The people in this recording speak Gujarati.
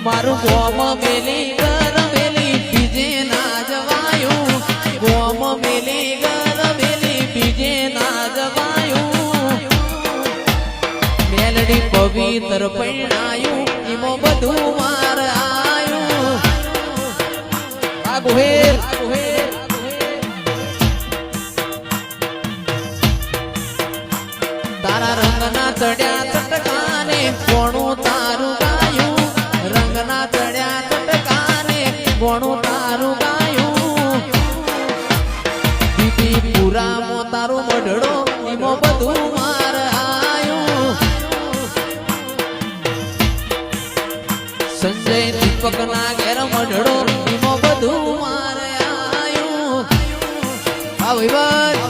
મારું ગોમ મેલી ઘર મેલી બીજે ના જવાયું ગોમ મેલી ઘર મેલી બીજે ના જવાયું મેલડી પવિત્ર પૈણાયું એમાં બધું માર આયું આ ગોહેર તારા રંગના ચડ્યા ચટકાને કોણું તારું ગાયું રંગના ચડ્યા ચટકાને કોણું તારું ગાયું દીદી પુરામાં તારું મઢડો એમાં બધું માર આયું સંજય દીપક ના ઘેર મઢડો એમાં બધું માર આયું આ ભાઈ